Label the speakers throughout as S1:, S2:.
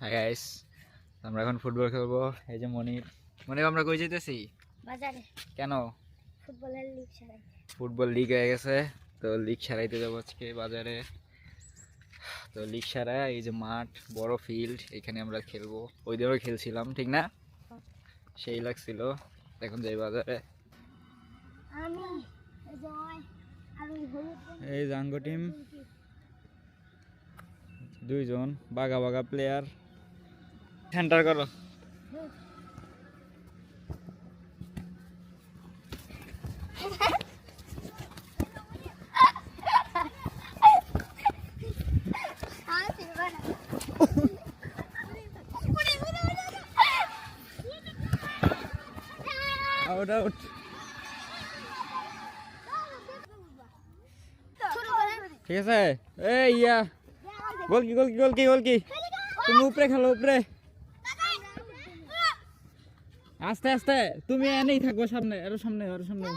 S1: Hi guys, আমরা এখন football খেলবো। এই যে মনির আমরা কই যাইতেছি?
S2: বাজারে।
S1: কেন?
S2: ফুটবলের লিগ সারাইতে।
S1: ফুটবল লিগ হয়ে গেছে, তো লিগ সারাইতে যাবো আজকে বাজারে। তো লিগ সারায় এই যে মাঠ, বড় ফিল্ড, এখানে আমরা খেলবো। ওই দিনও খেলছিলাম, ঠিক না? সেই লাগছিল। এখন যাই বাজারে।
S2: আমি জয় আর ওই হলুদ
S1: এই জাঙ্গ টিম, দুইজন বাগা বাগা প্লেয়ার। সেন্টার করো। Out out. ঠিক আছে। এই ইয়া গোলকি গোলকি গোলকি গোলকি, তুমি উপরে খেলো, উপরে আস্তে আস্তে। তুমি এনেই থাকবো, সামনে আরো সামনে আরো সামনে।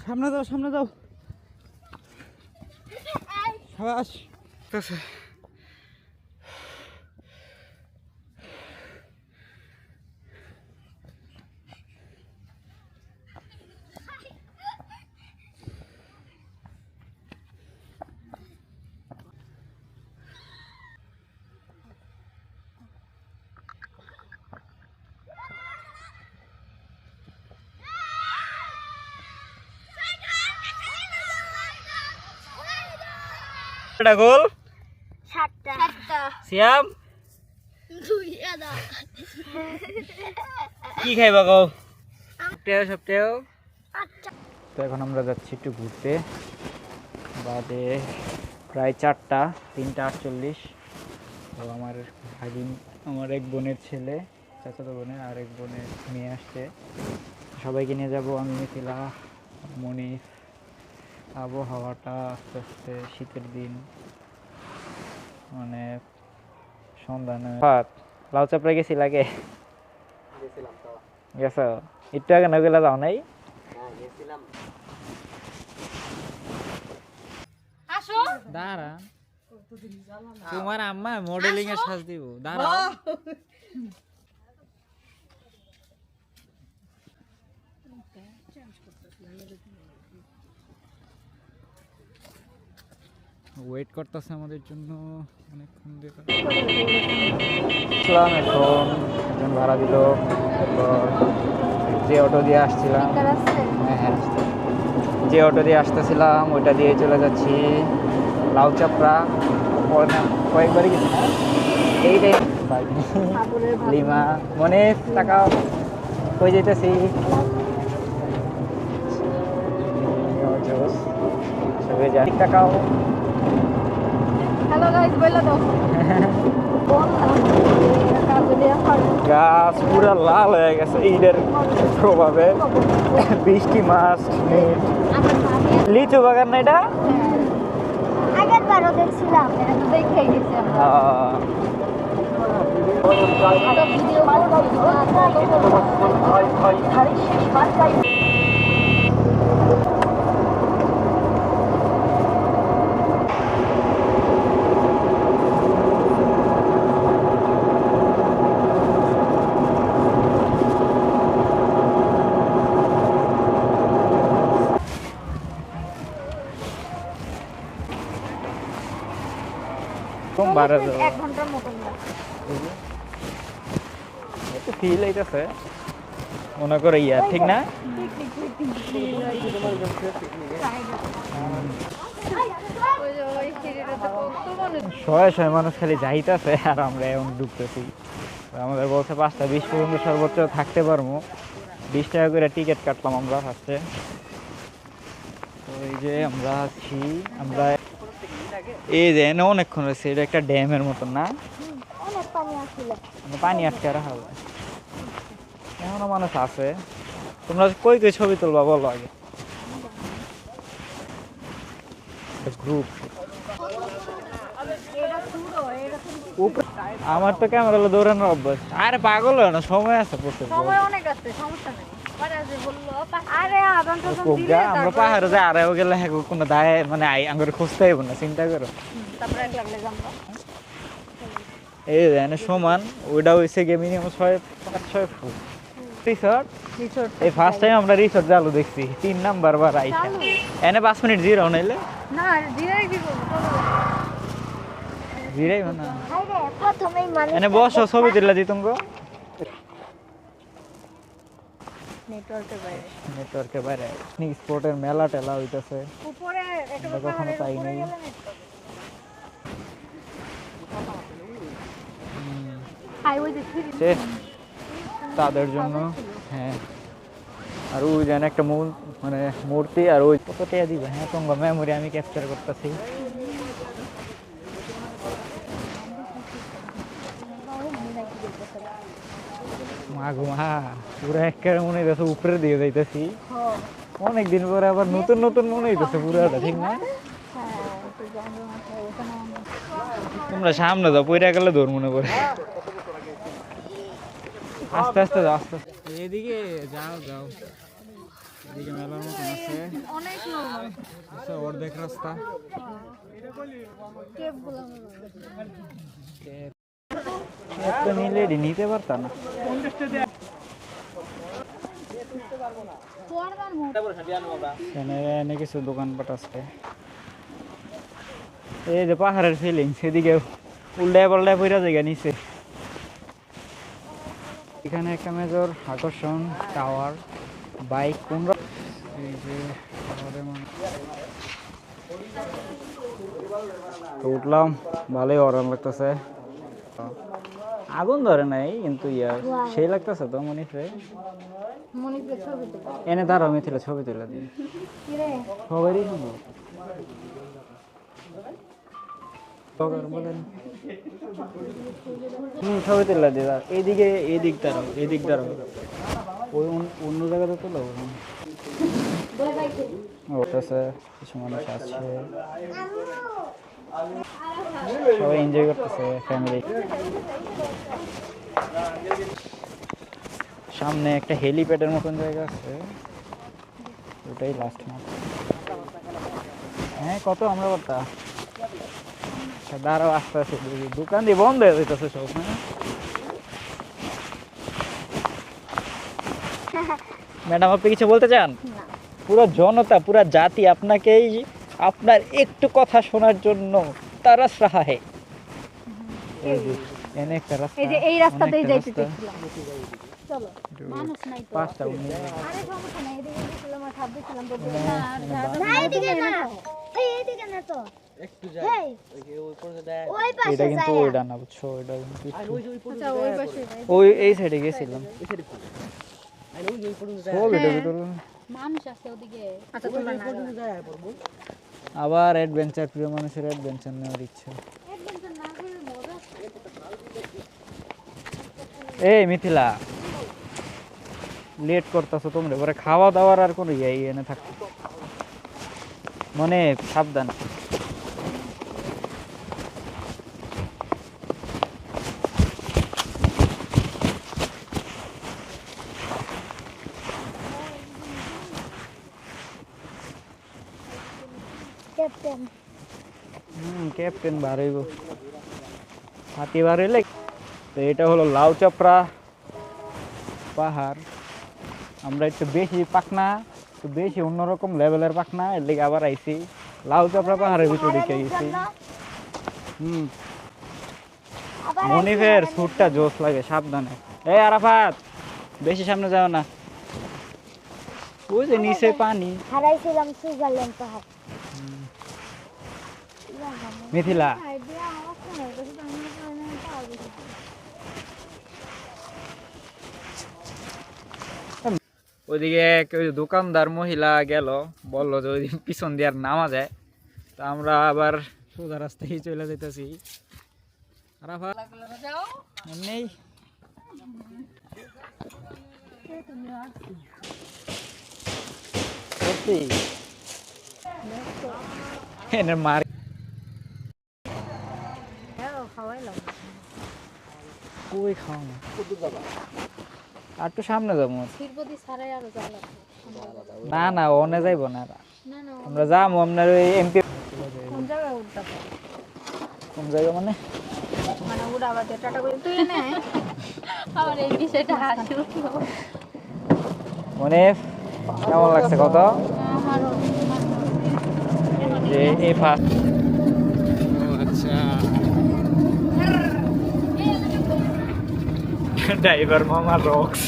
S1: সামনে যাও, সামনে যাও। সাবাস। গোল
S2: 7টা
S1: সিয়াম,
S2: 2টা
S1: কি খাইবা গো? সপ্তাহ।
S2: আচ্ছা,
S1: তো এখন আমরা যাচ্ছি একটু ঘুরতে। বাদে প্রায় 4টা, 3:48। তো আমার ভাগিন, আমার এক বোনের ছেলে, চাচাতো বোনের আর এক বোনের মেয়ে আসছে। সবাইকে নিয়ে যাবো। আমি মিথিলা, মনির। আবহাওয়াটা আস্তে আস্তে শীতের দিন, মানে সন্ধ্যা লাউ চাপড়ে গেছি লাগে গেছ? একটু আগে নগেলা যাও নাই? দাঁড়া, তোমার আম্মা মডেলিং এর সাজ দিব, দাঁড়া। ওয়েট করতেছে আমাদের জন্য অনেকক্ষণ ধরে। এখন একজন ভাড়া দিল, যে অটো দিয়ে আসছিলাম, হ্যাঁ যে অটো দিয়ে আসতেছিলাম ওইটা দিয়ে চলে যাচ্ছি লাউ চাপড়া। কয়েকবারই গেছি না এইটাই। লিমা, মনে টাকা কই যেতেছি। সবাই যাই টাকাও।
S2: হ্যালো গাইস, বইলা দাও।
S1: গাছ পুরা লাল হয়ে গেছে ঈদের প্রভাবে। বৃষ্টি মাস লিচু বাগান না এটা?
S2: আগের বারও দেখছিলাম, এটা তো দেখেই গেছি আমরা। এক ঘন্টার মতন
S1: ফিল হইতেছে মনে করে ইয়া, ঠিক না? শয়ে শয়ে মানুষ খালি যাইতেছে আর আমরা এখন ঢুকতেছি। আমাদের বলছে 5টা 20 পর্যন্ত সর্বোচ্চ থাকতে পারবো। 20 টাকা করে টিকিট কাটলাম আমরা ফার্স্টে। তো এই যে আমরা আছি, আমরা এই যে এনে অনেকক্ষণ রয়েছে। এটা একটা ড্যামের মতন না,
S2: অনেক পানি আসছিল।
S1: পানি আটকে রাখা হবে। এখনো মানুষ আছে। তোমরা কই কই ছবি তুলবা বলো আগে। গ্রুপ আমার তো ক্যামেরা দৌড়ানোর অভ্যাস। আরে পাগল হয় না, সময় আছে প্রচুর।
S3: সময় অনেক আছে, সমস্যা নেই। পরে যে বললো আরে আদান টাদান দিলে
S1: আমরা পাহাড়ে যাই, আরেও গেলে হ্যাঁ কোনো দায় মানে আঙ্গুর খুঁজতে হইব না, চিন্তা করো।
S3: তারপরে এক লাগলে জানবো।
S1: এই এনে সমান ওইটা হয়েছে গিয়ে মিনিমাম 6-5-6 ফুট রিসর্ট। এই ফার্স্ট টাইম আমরা রিসর্ট চালু দেখছি 3 নাম্বার বার আইসা। এনে 5 মিনিট জিরো নাইলে
S3: না জিরাই কি করবো,
S1: জিরাই না।
S2: আরে প্রথমেই মানুষ
S1: এনে বসো, ছবি তুলে দিই তুমি।
S3: নেটওয়ার্কের বাইরে
S1: নেটওয়ার্কের বাইরে পিকনিক স্পটের মেলা টেলা হইতাছে।
S3: উপরে একটা
S1: আমরা কখনো পাই নাই।
S3: আই ওই যে
S1: সে তাদের জন্য হ্যাঁ। আর ওই যেন একটা মানে মূর্তি, আর ওই কত টাকা দিবে। হ্যাঁ তোমার মেমোরি আমি ক্যাপচার করতেছি। মা গো মা, পুরো একেবারে মনে হইতেছে উপরে দিয়ে যাইতেছি। অনেকদিন পরে আবার নতুন নতুন মনে হইতেছে পুরাটা, ঠিক না? তোমরা সামনে যাও, পইরা গেলে দৌড় মনে করে। আস্তে আস্তে যাও, আস্তে আস্তে। এদিকে যাও যাও, এদিকে মেলার মতন আছে।
S3: অনেক নরমাল
S1: আচ্ছা, অর্ধেক রাস্তা।
S3: কেপগুলো
S1: একটা নিলে নিতে পারতাম না। এনে কিছু দোকানপাট আছে। এই যে পাহাড়ের ফিলিং, সেদিকে উল্টায় পাল্টায় পইরা জায়গা নিচে। এখানে একটা মেজর আকর্ষণ টাওয়ার, বাইক কোন এই যে তো উঠলাম, ভালোই গরম লাগতেছে। আগুন ধরে নাই কিন্তু ইয়ার সেই লাগতেছে তো মনে হয়।
S3: মনিপুরের ছবি তো
S1: এনে দাঁড়াও, মিথিলা ছবি তুলে দিই।
S3: কিরে
S1: সবারই সম্ভব বলেন। ছবি তুলে দিই। এইদিকে এদিক দাঁড়াও, এদিক দাঁড়াও। ওই অন্য জায়গাতে তুলো। ওটাছে কিছু মানুষ আছে, সবাই এনজয় করতেছে ফ্যামিলি। সামনে একটা হেলিপ্যাডের মতন জায়গা আছে, ওটাই লাস্ট মাস। হ্যাঁ কত আমরা কথা দাঁড়াও, আস্তে আস্তে দোকান দিয়ে বন্ধ হয়ে যেতেছে সব। হ্যাঁ ম্যাডাম, আপনি কিছু বলতে চান? পুরো জনতা, পুরো জাতি আপনাকেই, আপনার একটু কথা শোনার জন্য তারাস রাহা হে। এনে একটা রাস্তা,
S3: এই যে এই রাস্তাতেই যাইতে চাইছিলাম। চলো মানুষ নাই তো।
S1: 5টা 19।
S3: আরে সমস্যা নাই, এদিকে গেছিলাম আর ভাব দিছিলাম তো না
S2: না এদিকে না, এইদিকে না তো একটু যাই ওই পাশে
S1: এটা কিন্তু
S2: যাই।
S1: ওইটা না, বুঝছো? এটা কিন্তু
S3: আচ্ছা ওই পাশে
S1: ওই এই সাইডে গেছিলাম। ছবিটা ভিতরে
S3: মানুষ আছে ওদিকে। আচ্ছা তোমরা না
S1: আবার অ্যাডভেঞ্চার, প্রিয় মানুষের অ্যাডভেঞ্চার নেওয়ার ইচ্ছা।
S3: অ্যাডভেঞ্চার না করে মজা।
S1: এই মিথিলা, লেট করতেছো তোমরা, পরে খাওয়া দাওয়ার আর কোনো ইয়ে এনে থাকতো মানে সাবধান।
S2: ক্যাপ্টেন
S1: ক্যাপ্টেন বাড়াইব, হাতি বাড়াইলে। তো এটা হলো লাউ চাপড়া পাহাড়। আমরা একটু বেশি পাকনা, একটু বেশি অন্যরকম লেভেলের পাকনা, এর লিগে আবার আইছি লাউ চাপড়া পাহাড়ের ভিতরে ঢুকে গেছি। মনিফের সুটটা জোস লাগে, সাবধানে। এই আরাফাত, বেশি সামনে যাও না, ওই যে নিচে পানি।
S2: হারাইছিলাম সুইজারল্যান্ড পাহাড়।
S1: মিথিলা, ওইদিকে এক ওই দোকানদার মহিলা গেল, বললো যে ওইদিন পিছন দিয়ে আর নামা যায়। তা আমরা আবার সোজা রাস্তায় চলে যেতেছি। নেই মার
S3: খাওয়াইলাম
S1: কই খাও না, আর একটু সামনে যাবো।
S3: তিরপতি ছাড়াই আরো জ্বালা
S1: না না ওনে যাইবো না,
S3: না না
S1: আমরা যাবো আপনার ওই এমপি।
S3: কোন জায়গায় উঠতে
S1: কোন জায়গা মানে?
S3: মানে উড়াবাদে টাটা করে তুই নে আমার এই বিষয়টা হাসি উঠলো
S1: মানে কেমন লাগছে কত
S3: আমারও
S1: যে এই ফার্স্ট? আচ্ছা ড্রাইভার মামা রক্স।